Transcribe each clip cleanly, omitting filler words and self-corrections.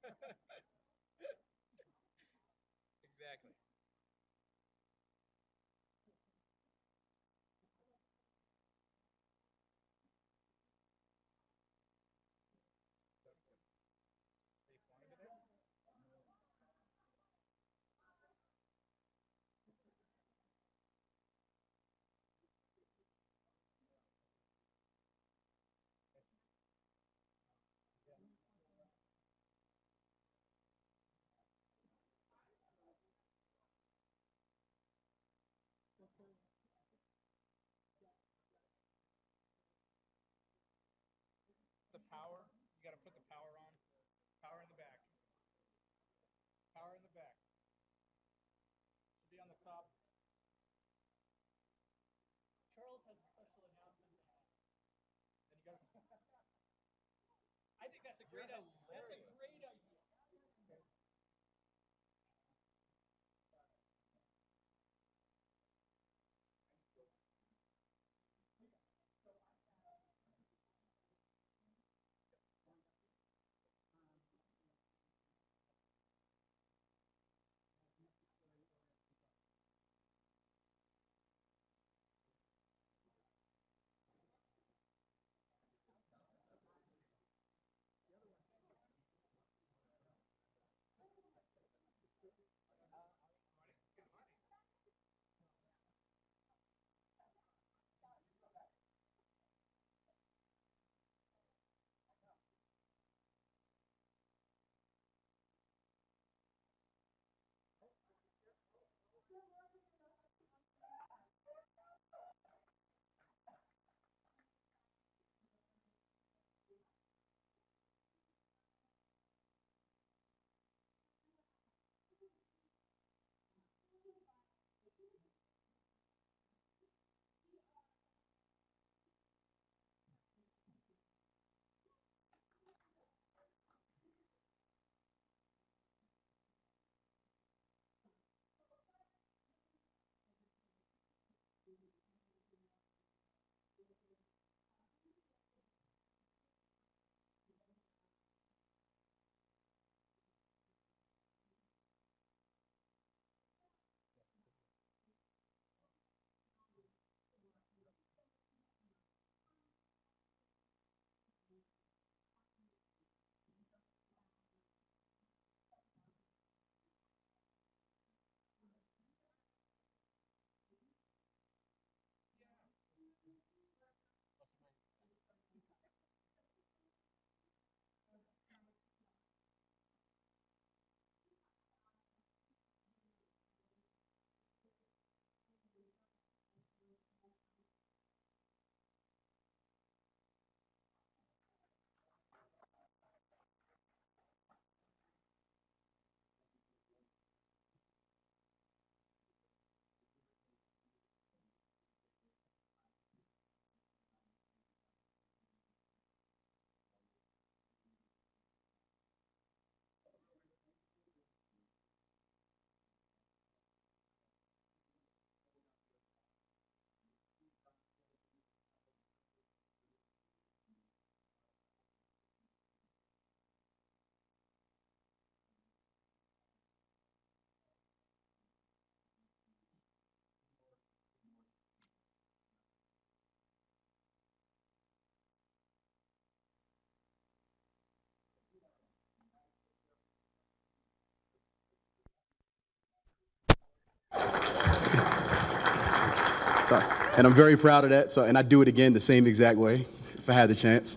Exactly. Are you flying today? The power. You got to put the power on. Power in the back. Power in the back. Should be on the top. Charles has a special announcement to have. Then you got to. I think that's a great. That's a great idea. So, and I'm very proud of that. So, and I do it again the same exact way if I had the chance.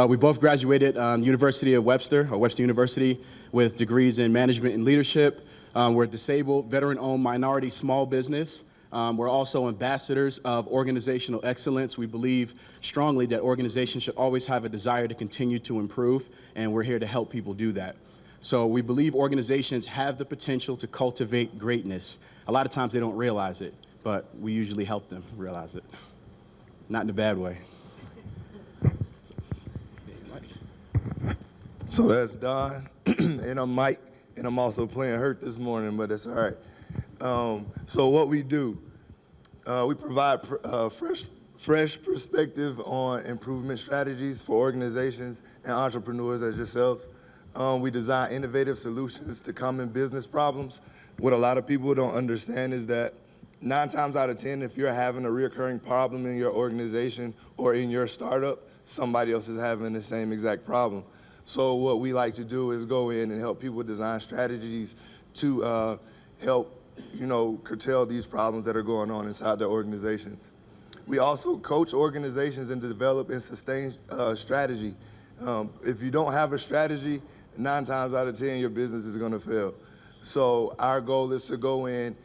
We both graduated University of Webster, or Webster University, with degrees in management and leadership. We're a disabled, veteran-owned minority small business. We're also ambassadors of organizational excellence. We believe strongly that organizations should always have a desire to continue to improve, and we're here to help people do that. So we believe organizations have the potential to cultivate greatness. A lot of times they don't realize it, but we usually help them realize it. Not in a bad way. So that's Don, and I'm Mike, and I'm also playing hurt this morning, but it's all right. So what we do, we provide fresh perspective on improvement strategies for organizations and entrepreneurs as yourselves. We design innovative solutions to common business problems. What a lot of people don't understand is that 9 times out of 10, if you're having a recurring problem in your organization or in your startup, somebody else is having the same exact problem. So what we like to do is go in and help people design strategies to help, curtail these problems that are going on inside their organizations. We also coach organizations and develop and sustain strategy. If you don't have a strategy, 9 times out of 10, your business is going to fail. So our goal is to go in,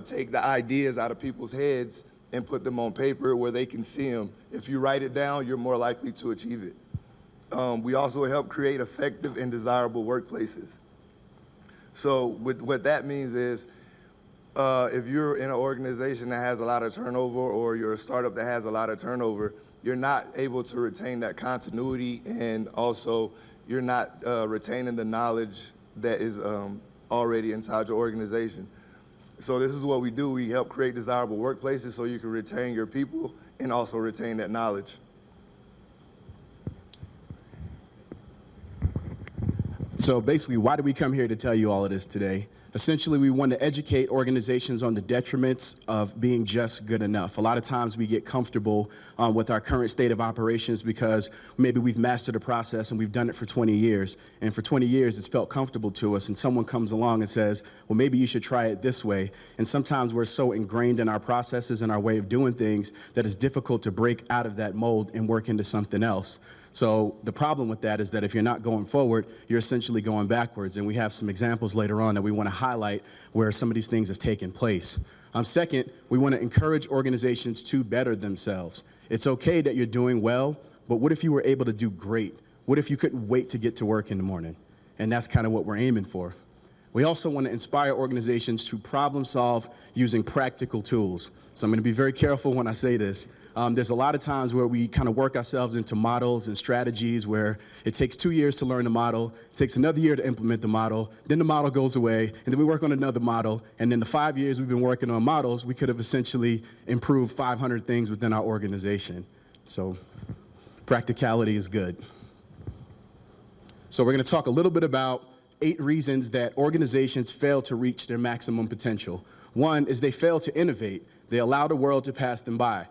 take the ideas out of people's heads and put them on paper where they can see them. If you write it down, you're more likely to achieve it. We also help create effective and desirable workplaces. So what that means is, if you're in an organization that has a lot of turnover or you're a startup that has a lot of turnover, you're not able to retain that continuity, and also you're not retaining the knowledge that is already inside your organization. So this is what we do. We help create desirable workplaces so you can retain your people and also retain that knowledge. So basically, why do we come here to tell you all of this today? Essentially, we want to educate organizations on the detriments of being just good enough. A lot of times we get comfortable with our current state of operations because maybe we've mastered a process and we've done it for 20 years. And for 20 years, it's felt comfortable to us. And someone comes along and says, well, maybe you should try it this way. And sometimes we're so ingrained in our processes and our way of doing things that it's difficult to break out of that mold and work into something else. So the problem with that is that if you're not going forward, you're essentially going backwards. And we have some examples later on that we want to highlight where some of these things have taken place. Second, we want to encourage organizations to better themselves. It's okay that you're doing well, but what if you were able to do great? What if you couldn't wait to get to work in the morning? And that's kind of what we're aiming for. We also want to inspire organizations to problem solve using practical tools. So I'm going to be very careful when I say this. There's a lot of times where we kind of work ourselves into models and strategies where it takes 2 years to learn the model, it takes another year to implement the model, then the model goes away, and then we work on another model, and in the 5 years we've been working on models, we could have essentially improved 500 things within our organization. So practicality is good. So we're going to talk a little bit about 8 reasons that organizations fail to reach their maximum potential. One is they fail to innovate. They allow the world to pass them by.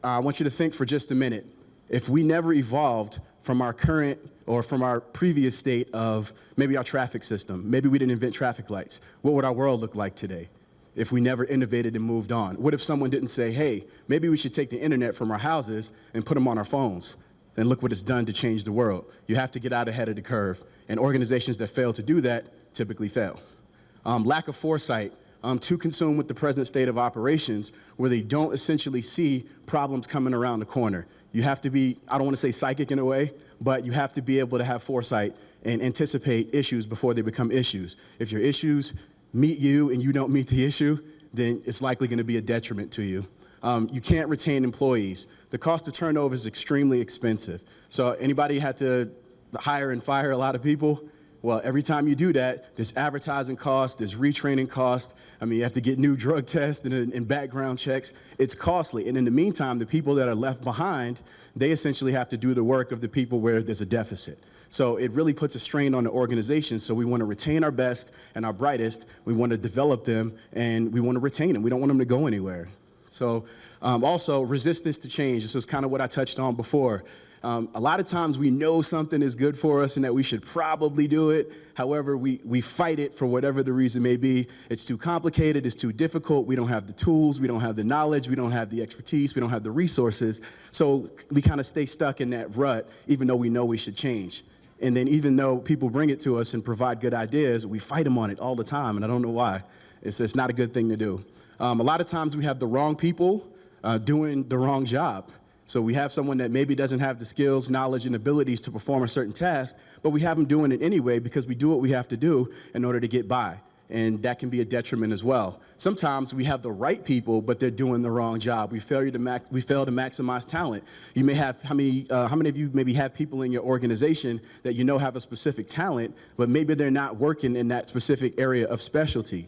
I want you to think for just a minute. If we never evolved from our current or from our previous state of maybe our traffic system, maybe we didn't invent traffic lights, what would our world look like today if we never innovated and moved on? What if someone didn't say, hey, maybe we should take the internet from our houses and put them on our phones? Then look what it's done to change the world. You have to get out ahead of the curve. And organizations that fail to do that typically fail. Lack of foresight. Too consumed with the present state of operations where they don't essentially see problems coming around the corner. You have to be, I don't want to say psychic in a way, but you have to be able to have foresight and anticipate issues before they become issues. If your issues meet you and you don't meet the issue, then it's likely going to be a detriment to you. You can't retain employees. The cost of turnover is extremely expensive. So anybody had to hire and fire a lot of people? Well, every time you do that, there's advertising costs, there's retraining costs. I mean, you have to get new drug tests and background checks. It's costly. And in the meantime, the people that are left behind, they essentially have to do the work of the people where there's a deficit. So it really puts a strain on the organization. So we want to retain our best and our brightest. We want to develop them, and we want to retain them. We don't want them to go anywhere. So also, resistance to change. This is kind of what I touched on before. A lot of times we know something is good for us and that we should probably do it. However, we fight it for whatever the reason may be. It's too complicated, it's too difficult, we don't have the tools, we don't have the knowledge, we don't have the expertise, we don't have the resources. So we kind of stay stuck in that rut even though we know we should change. And then even though people bring it to us and provide good ideas, we fight them on it all the time, and I don't know why. It's not a good thing to do. A lot of times we have the wrong people doing the wrong job. So we have someone that maybe doesn't have the skills, knowledge, and abilities to perform a certain task, but we have them doing it anyway because we do what we have to do in order to get by. And that can be a detriment as well. Sometimes we have the right people, but they're doing the wrong job. We fail to maximize talent. You may have, how many of you maybe have people in your organization that you know have a specific talent, but maybe they're not working in that specific area of specialty?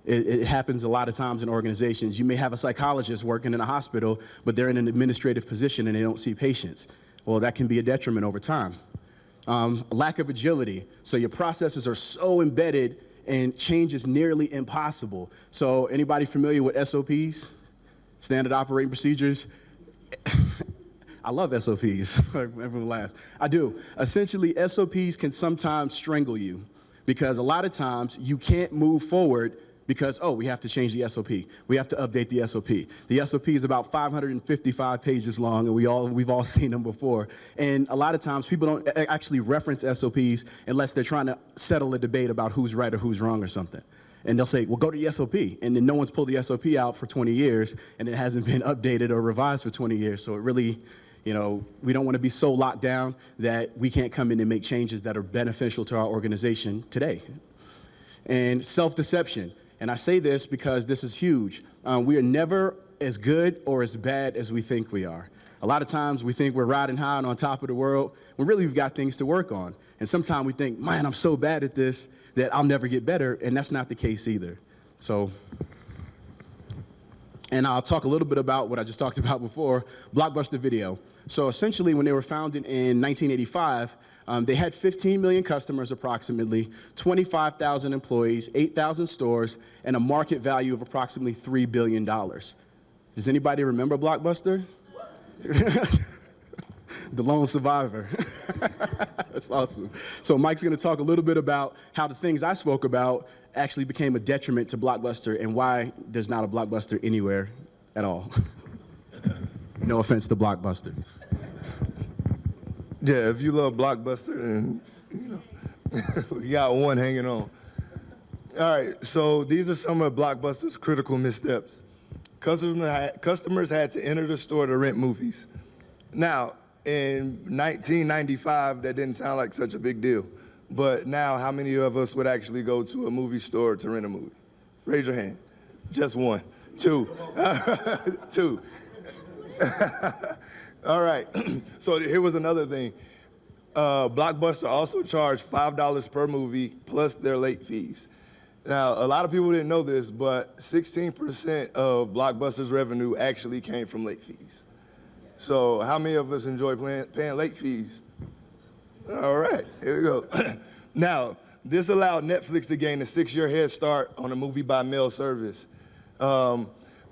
It happens a lot of times in organizations. You may have a psychologist working in a hospital, but they're in an administrative position and they don't see patients. Well, that can be a detriment over time. Lack of agility. So your processes are so embedded and change is nearly impossible. So anybody familiar with SOPs? Standard operating procedures? I love SOPs. Everyone laughs. I do. Essentially, SOPs can sometimes strangle you because a lot of times you can't move forward because, oh, we have to change the SOP. We have to update the SOP. The SOP is about 555 pages long, and we've all seen them before. And a lot of times people don't actually reference SOPs unless they're trying to settle a debate about who's right or who's wrong or something. And they'll say, well, go to the SOP. And then no one's pulled the SOP out for 20 years, and it hasn't been updated or revised for 20 years. So it really, we don't want to be so locked down that we can't come in and make changes that are beneficial to our organization today. And self-deception. And I say this because this is huge. We are never as good or as bad as we think we are. A lot of times we think we're riding high and on top of the world, when really we've got things to work on. And sometimes we think, man, I'm so bad at this that I'll never get better, and that's not the case either. So, and I'll talk a little bit about what I just talked about before, Blockbuster Video. So essentially, when they were founded in 1985, they had 15 million customers approximately, 25,000 employees, 8,000 stores, and a market value of approximately $3 billion. Does anybody remember Blockbuster? The lone survivor. That's awesome. So Mike's going to talk a little bit about how the things I spoke about actually became a detriment to Blockbuster and why there's not a Blockbuster anywhere at all. No offense to Blockbuster. Yeah, if you love Blockbuster, and we got one hanging on. All right, so these are some of Blockbuster's critical missteps. Customers had to enter the store to rent movies. Now, in 1995, that didn't sound like such a big deal. But now, how many of us would actually go to a movie store to rent a movie? Raise your hand. Just one. Two. Two. All right. So here was another thing. Blockbuster also charged $5 per movie plus their late fees. Now, a lot of people didn't know this, but 16% of Blockbuster's revenue actually came from late fees. So how many of us enjoy paying late fees? All right, here we go. Now, this allowed Netflix to gain a 6-year head start on a movie by mail service. Now,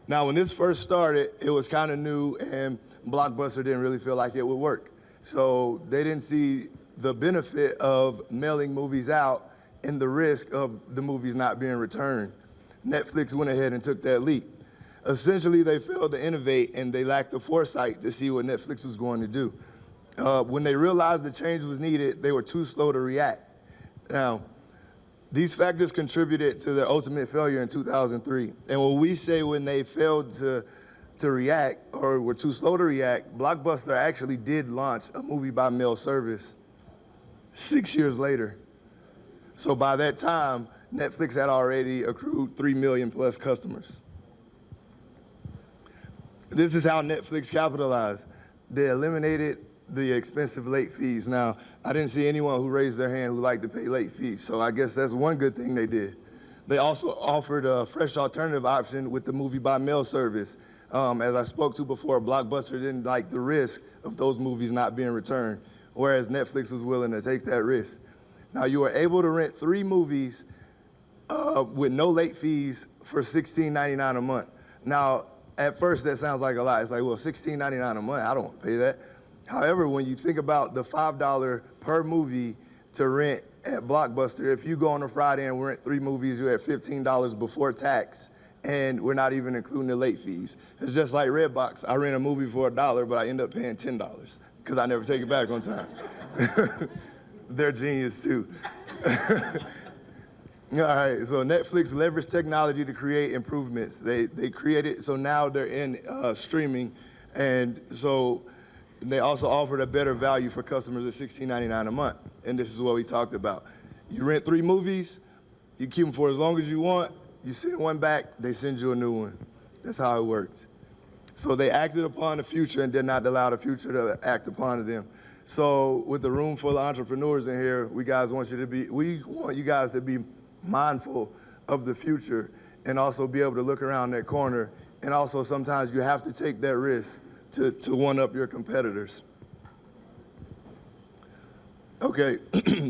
when this first started, it was kind of new, and Blockbuster didn't really feel like it would work. So they didn't see the benefit of mailing movies out and the risk of the movies not being returned. Netflix went ahead and took that leap. Essentially, they failed to innovate, and they lacked the foresight to see what Netflix was going to do. When they realized the change was needed, they were too slow to react. Now, these factors contributed to their ultimate failure in 2003. And when we say when they failed to react or were too slow to react, Blockbuster actually did launch a movie by mail service 6 years later. So by that time, Netflix had already accrued 3 million plus customers. This is how Netflix capitalized. They eliminated the expensive late fees. Now, I didn't see anyone who raised their hand who liked to pay late fees, so I guess that's one good thing they did. They also offered a fresh alternative option with the movie by mail service. As I spoke to before, Blockbuster didn't like the risk of those movies not being returned, whereas Netflix was willing to take that risk. Now, you were able to rent 3 movies with no late fees for $16.99 a month. Now, at first, that sounds like a lot. It's like, well, $16.99 a month, I don't want to pay that. However, when you think about the $5 per movie to rent at Blockbuster, if you go on a Friday and rent 3 movies, you're at $15 before tax, and we're not even including the late fees. It's just like Redbox. I rent a movie for $1, but I end up paying $10 because I never take it back on time. They're genius, too. All right, so Netflix leveraged technology to create improvements. They created, so now they're in streaming, and so they also offered a better value for customers at $16.99 a month, and this is what we talked about. You rent 3 movies, you keep them for as long as you want, you send one back, they send you a new one. That's how it works. So they acted upon the future and did not allow the future to act upon them. So with the room full of entrepreneurs in here, we want you guys to be mindful of the future and also be able to look around that corner. And also sometimes you have to take that risk to one-up your competitors. Okay,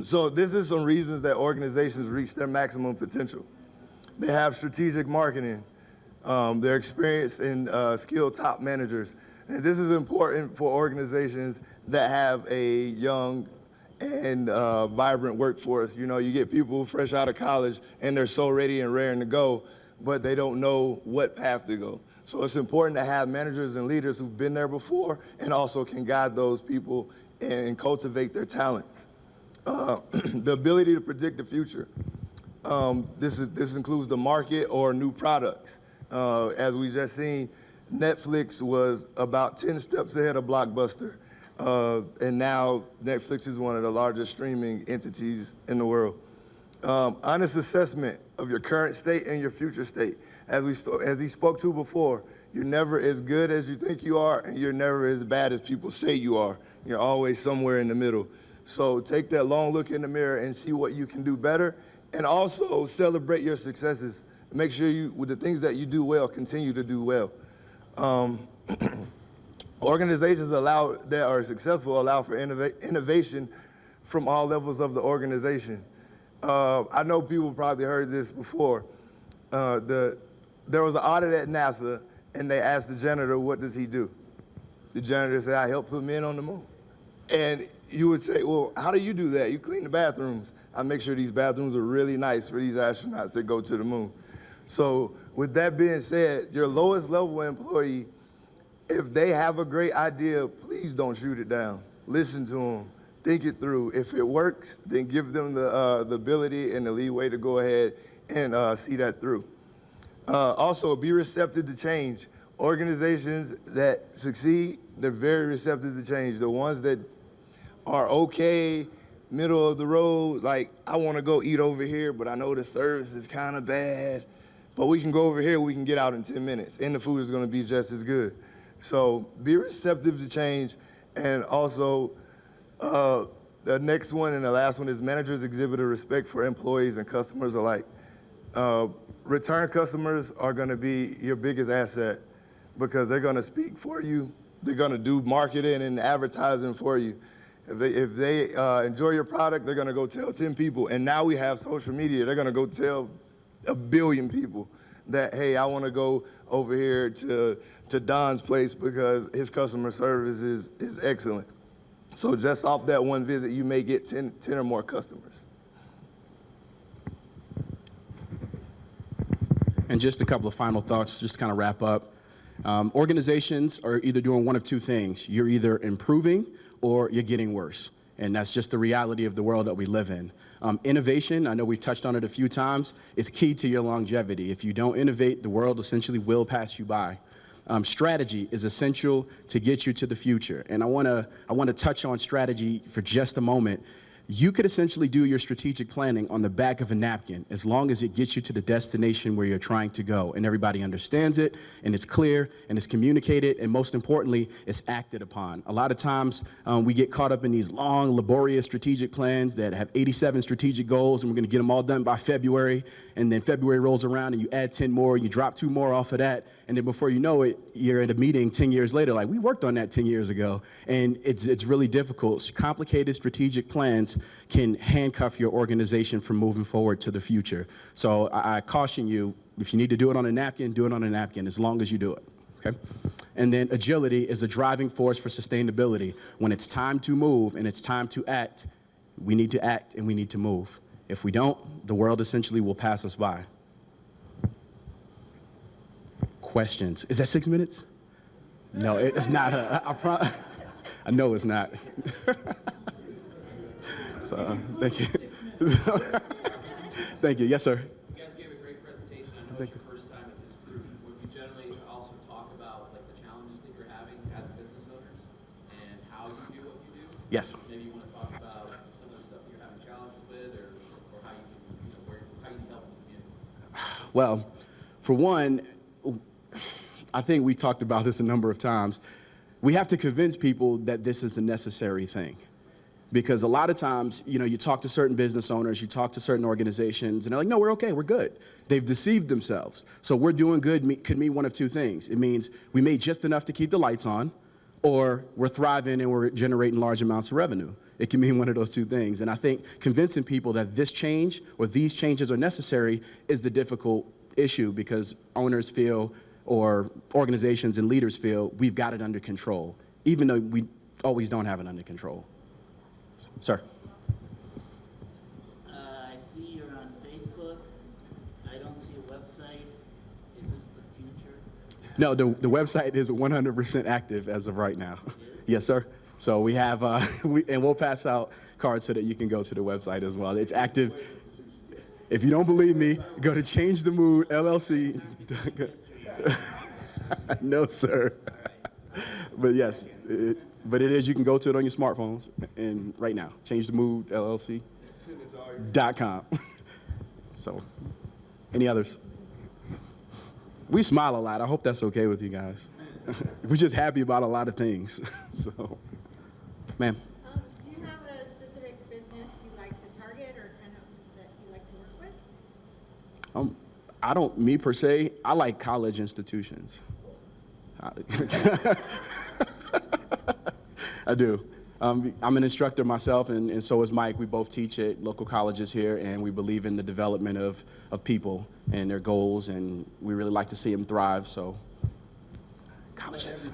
so this is some reasons that organizations reach their maximum potential. They have strategic marketing. They're experienced and skilled top managers. And this is important for organizations that have a young and vibrant workforce. You know, you get people fresh out of college and they're so ready and raring to go, but they don't know what path to go. So it's important to have managers and leaders who've been there before and also can guide those people and cultivate their talents. The ability to predict the future. This includes the market or new products. As we just seen, Netflix was about 10 steps ahead of Blockbuster. And now Netflix is one of the largest streaming entities in the world. Honest assessment of your current state and your future state. As he spoke to before, you're never as good as you think you are, and you're never as bad as people say you are. You're always somewhere in the middle. So take that long look in the mirror and see what you can do better, and also celebrate your successes. Make sure with the things that you do well, continue to do well. Organizations that are successful allow for innovation from all levels of the organization. I know people probably heard this before. There was an audit at NASA, and they asked the janitor, what does he do? The janitor said, I help put men on the moon. And you would say, well, how do you do that? You clean the bathrooms. I make sure these bathrooms are really nice for these astronauts that go to the moon. So with that being said, your lowest level employee, if they have a great idea, please don't shoot it down. Listen to them. Think it through. If it works, then give them the ability and the leeway to go ahead and see that through. Also, be receptive to change. Organizations that succeed, they're very receptive to change. The ones that are okay, middle of the road, like, I want to go eat over here, but I know the service is kind of bad, but we can go over here, we can get out in 10 minutes, and the food is going to be just as good. So be receptive to change, and also the next one and the last one is managers exhibit a respect for employees and customers alike. Return customers are going to be your biggest asset because they're going to speak for you. They're going to do marketing and advertising for you. If they enjoy your product, they're going to go tell 10 people. And now we have social media. They're going to go tell 1 billion people that, hey, I want to go over here to Don's place because his customer service is excellent. So just off that one visit, you may get 10 or more customers. And just a couple of final thoughts, just to kind of wrap up. Organizations are either doing one of two things. You're either improving or you're getting worse. And that's just the reality of the world that we live in. Innovation, I know we've touched on it a few times, is key to your longevity. If you don't innovate, the world essentially will pass you by. Strategy is essential to get you to the future. And I want to touch on strategy for just a moment. You could essentially do your strategic planning on the back of a napkin as long as it gets you to the destination where you're trying to go and everybody understands it and it's clear and it's communicated and most importantly, it's acted upon. A lot of times we get caught up in these long, laborious strategic plans that have 87 strategic goals and we're going to get them all done by February, and then February rolls around and you add 10 more, you drop 2 more off of that, and then before you know it, you're at a meeting 10 years later like, we worked on that 10 years ago, and it's really difficult. Complicated strategic plans can handcuff your organization from moving forward to the future. So I caution you, if you need to do it on a napkin, do it on a napkin, as long as you do it, okay? And then agility is a driving force for sustainability. When it's time to move and it's time to act, we need to act and we need to move. If we don't, the world essentially will pass us by. Questions? Is that 6 minutes? No, it's not. I know it's not. So, thank you. Thank you. Yes, sir. You guys gave a great presentation. I know it's your first time at this group. Would you generally also talk about like the challenges that you're having as business owners and how you do what you do? Yes. Maybe you want to talk about some of the stuff you're having challenges with, or how you can, how you can help the community. Well, for one, I think we talked about this a number of times. We have to convince people that this is the necessary thing. Because a lot of times, you know, you talk to certain business owners, you talk to certain organizations, and they're like, no, we're okay, we're good. They've deceived themselves. So we're doing good could mean one of two things. It means we made just enough to keep the lights on, or we're thriving and we're generating large amounts of revenue. It can mean one of those two things. And I think convincing people that this change or these changes are necessary is the difficult issue, because owners feel, or organizations and leaders feel, we've got it under control, even though we always don't have it under control. Sir. I see you're on Facebook. I don't see a website. Is this the future? No, the website is 100% active as of right now. Yes, sir. So we have, and we'll pass out cards so that you can go to the website as well. It's active. If you don't believe me, go to Change the Mood LLC. No, sir. But yes, but it is. You can go to it on your smartphones, and right now, Change the Mood LLC.com. So, any others? We smile a lot. I hope that's okay with you guys. We're just happy about a lot of things. So, ma'am. Do you have a specific business you like to target or kind of that you like to work with? I don't, me per se, I like college institutions. I do. I'm an instructor myself, and so is Mike. We both teach at local colleges here, and we believe in the development of people and their goals, and we really like to see them thrive. So, colleges.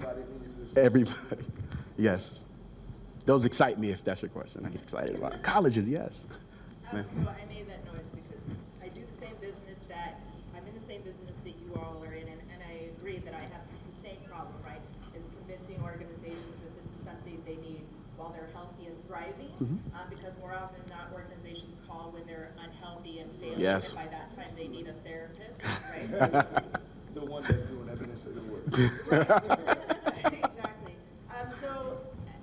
Everybody. Yes. Those excite me, if that's your question. I get excited about it. Colleges, yes. So I made that noise because I do the same business I'm in the same business that you all are in, and I agree that I have the same problem, right? Is convincing organizations that this is something they need while they're healthy and thriving, because more often than not, organizations call when they're unhealthy and failing, Yes. and by that time they need a therapist, right? The one that's doing administrative work. Right. Exactly.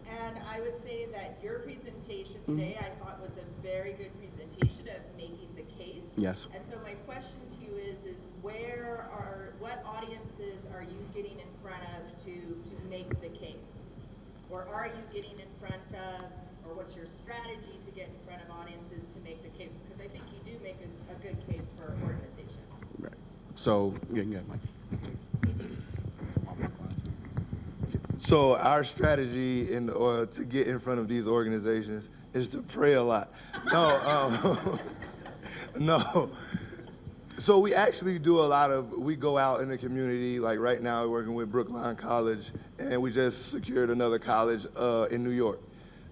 And I would say that your presentation today, I thought was a very good presentation of making the case. Yes. And so my question to you is what audiences are you getting in front of to make the case? Or are you getting in front of, or what's your strategy to get in front of audiences to make the case? Because I think you do make a good case for organization. Right. So, yeah, Mike. So our strategy to get in front of these organizations is to pray a lot. No, no. So we actually do we go out in the community, like right now we're working with Brookline College, and we just secured another college in New York.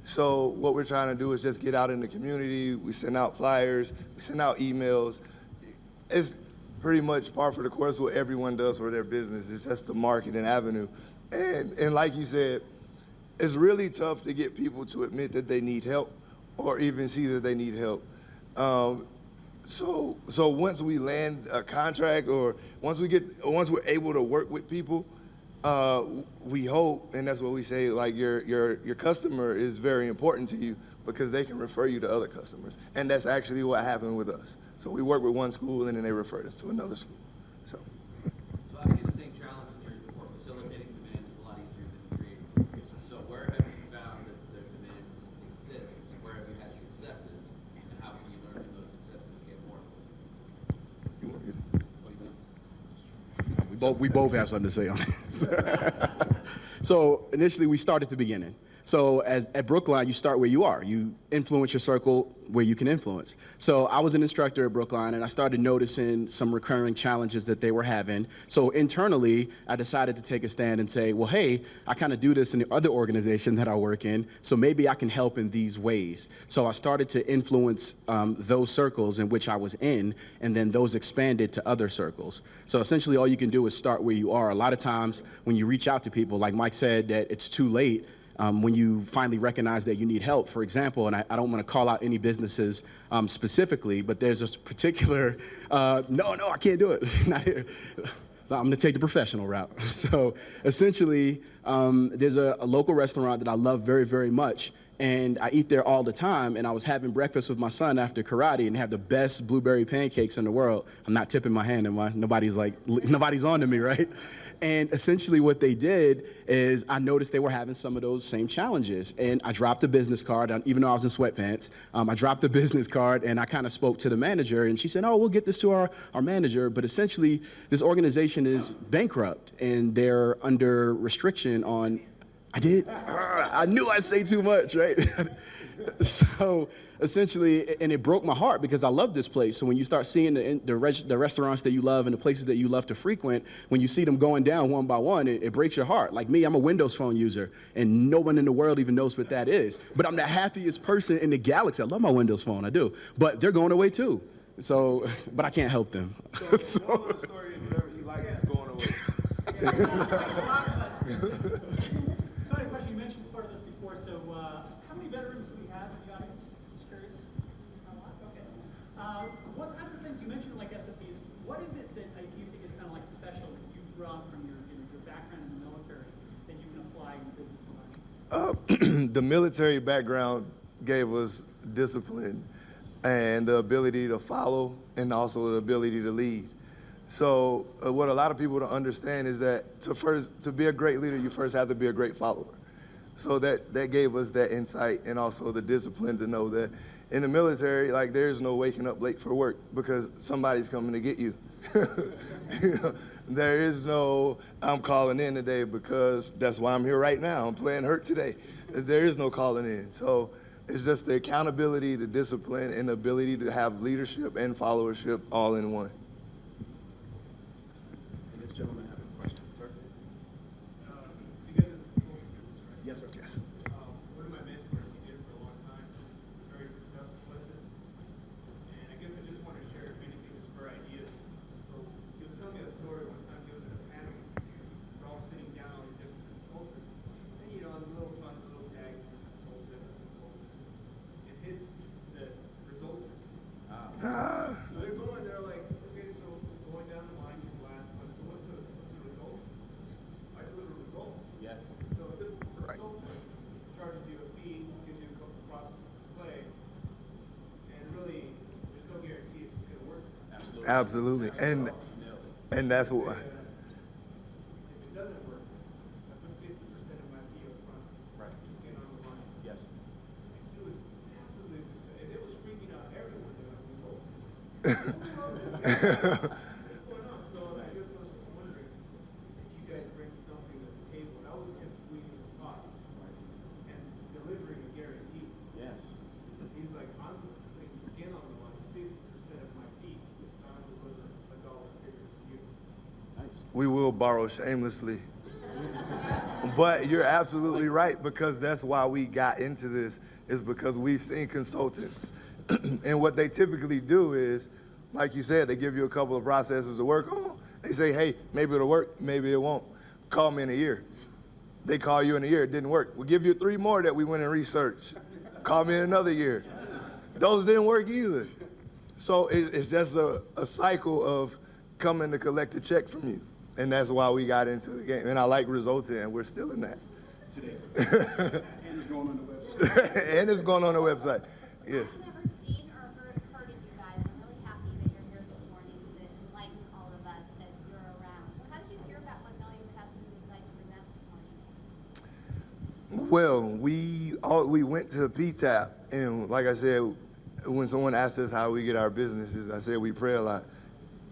So what we're trying to do is just get out in the community. We send out flyers, we send out emails. It's pretty much par for the course what everyone does for their business. It's just the marketing avenue. And like you said, it's really tough to get people to admit that they need help or even see that they need help. So once we land a contract, or once we're able to work with people, we hope, and that's what we say, like your customer is very important to you because they can refer you to other customers. And that's actually what happened with us. So we work with one school and then they referred us to another school. So obviously the same challenge in here before, facilitating demand is a lot easier than creating. So where have you found that the demand exists? Where have you had successes? And how can you learn from those successes to get more? We both have something to say on this. So initially, we start at the beginning. So at Brookline, you start where you are. You influence your circle where you can influence. So I was an instructor at Brookline, and I started noticing some recurring challenges that they were having. So internally, I decided to take a stand and say, well, hey, I kind of do this in the other organization that I work in, so maybe I can help in these ways. So I started to influence those circles in which I was in, and then those expanded to other circles. So essentially, all you can do is start where you are. A lot of times, when you reach out to people, like Mike said, that it's too late, when you finally recognize that you need help. For example, and I don't want to call out any businesses specifically, but there's this particular, no, I can't do it. Not here. So I'm going to take the professional route. So essentially, there's a local restaurant that I love very, very much, and I eat there all the time, and I was having breakfast with my son after karate and had the best blueberry pancakes in the world. I'm not tipping my hand, nobody's on to me, right? And essentially what they did is I noticed they were having some of those same challenges. And I dropped a business card, even though I was in sweatpants. I dropped the business card and I kind of spoke to the manager, and she said, oh, we'll get this to our manager. But essentially, this organization is bankrupt and they're under restriction on I did. I knew I'd say too much, right? So essentially, and it broke my heart because I love this place. So when you start seeing the restaurants that you love and the places that you love to frequent, when you see them going down one by one, it breaks your heart. Like me, I'm a Windows Phone user, and no one in the world even knows what that is. But I'm the happiest person in the galaxy. I love my Windows Phone, I do. But they're going away too. So, but I can't help them. So one of the stories whatever you like is going away. So I have a question. You mentioned part of this before. So how many veterans do we have in the audience? Just curious. Okay. What kinds of things you mentioned, like SOPs? What is it that you think is kind of like special that you brought from your background in the military that you can apply in the business environment? The military background gave us discipline and the ability to follow and also the ability to lead. So what a lot of people don't understand is that to be a great leader, you first have to be a great follower. So that gave us that insight and also the discipline to know that in the military, like there's no waking up late for work because somebody's coming to get you. You know, there is no, I'm calling in today because that's why I'm here right now. I'm playing hurt today. There is no calling in. So it's just the accountability, the discipline, and the ability to have leadership and followership all in one. And this gentleman have a question, sir? So you guys are in the consulting business, right? Yes, sir. Yes. One of my mentors, he did it for a long time, very successful with it. And I guess I just want to share if anything is for ideas. So he was telling me a story one time. He was in a panel. We're all sitting down, all these different consultants. And you know, the little fun, the little tag, it says consultant, consultant. And his said resultant. So they're going, they're like, okay, so going down the line, people ask, so what's a result? I deliver results. Yes. So if the consultant charges you a fee, gives you a couple of processes to play, and really, there's no guarantee if it's going to work. Absolutely. And that's what. If it doesn't work, I put 50% of my fee up front. Right. Just get on the line. Yes. And he was massively successful. And it was freaking out everyone that was resulting. What's going on? So I guess I was just wondering if you guys bring something to the table. And I was him sweetening the pot and delivering a guarantee. Yes. He's like, I'm putting skin on the line, 50% of my fee. I'm delivering a dollar figure to you. Nice. We will borrow shamelessly. But you're absolutely right, because that's why we got into this, is because we've seen consultants. And what they typically do is, like you said, they give you a couple of processes to work on. They say, hey, maybe it'll work, maybe it won't. Call me in a year. They call you in a year, it didn't work. We'll give you 3 more that we went and researched. Call me in another year. Those didn't work either. So it's just a cycle of coming to collect a check from you. And that's why we got into the game. And I like resulting, and we're still in that. Today. And it's going on the website. And it's going on the website. Yes. I've never seen or heard of you guys. I'm really happy that you're here this morning to enlighten all of us that you're around. So how did you hear about 1 Million Cups and decide to present this morning? Well, we went to PTAP, and like I said, when someone asked us how we get our businesses, I said we pray a lot,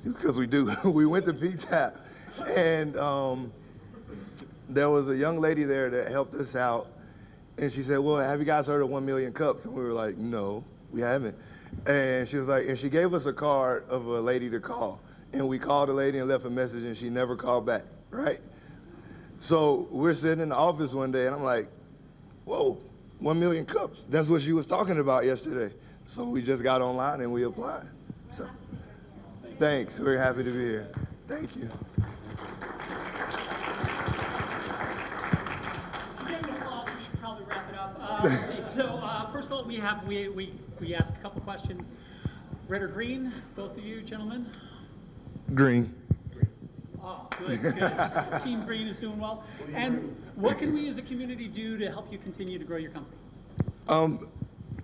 because we do. We went to PTAP, and there was a young lady there that helped us out, and she said, well, have you guys heard of 1 Million Cups? And we were like, no, we haven't. And she was like, and she gave us a card of a lady to call, and we called the lady and left a message, and she never called back, right? So we're sitting in the office one day, and I'm like, whoa, 1 Million Cups. That's what she was talking about yesterday. So we just got online and we applied. So, thanks. We're happy to be here. Thank you. Getting applause, we should probably wrap it up. Let's see. So first of all, we ask a couple questions. Red or green, both of you gentlemen? Green. Oh, good, good. Team Green is doing well. And what can we as a community do to help you continue to grow your company?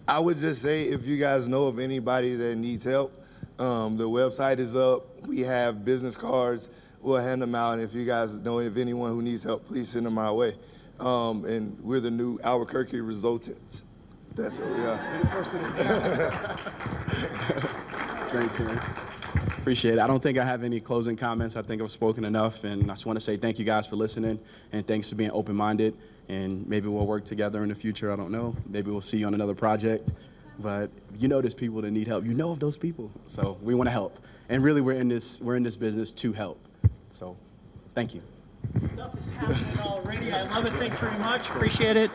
I would just say, if you guys know of anybody that needs help, the website is up. We have business cards. We'll hand them out. And if you guys know of anyone who needs help, please send them our way. And we're the new Albuquerque Resultants. That's what we are. Thanks, man. Appreciate it. I don't think I have any closing comments. I think I've spoken enough, and I just want to say thank you guys for listening, and thanks for being open-minded. and maybe we'll work together in the future. I don't know. Maybe we'll see you on another project. But you know there's people that need help. You know of those people. So we want to help. And really, we're in this business to help. So thank you. Stuff is happening already. I love it. Thanks very much. Appreciate it.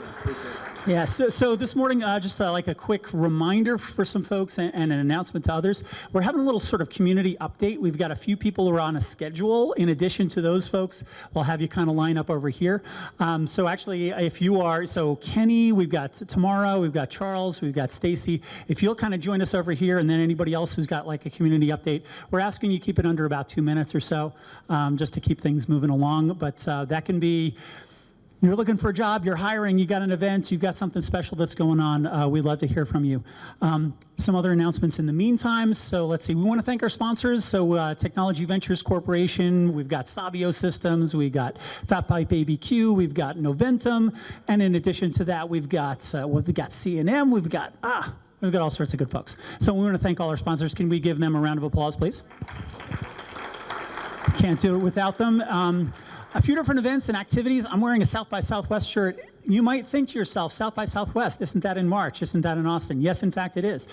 Yeah, so this morning, just like a quick reminder for some folks and an announcement to others. We're having a little sort of community update. We've got a few people who are on a schedule. In addition to those folks, we'll have you kind of line up over here. So actually, if you are, so Kenny, we've got Tamara, we've got Charles, we've got Stacy. If you'll kind of join us over here, and then anybody else who's got like a community update, we're asking you keep it under about 2 minutes or so, just to keep things moving along. But that can be, you're looking for a job, you're hiring, you got an event, you've got something special that's going on, we'd love to hear from you. Some other announcements in the meantime. So let's see, we want to thank our sponsors. So Technology Ventures Corporation, we've got Sabio Systems, we've got Fat Pipe ABQ, we've got Noventum, and in addition to that, we've got C&M, we've got all sorts of good folks. So we want to thank all our sponsors. Can we give them a round of applause, please? Can't do it without them. A few different events and activities. I'm wearing a South by Southwest shirt. You might think to yourself, South by Southwest, isn't that in March? Isn't that in Austin? Yes, in fact, it is.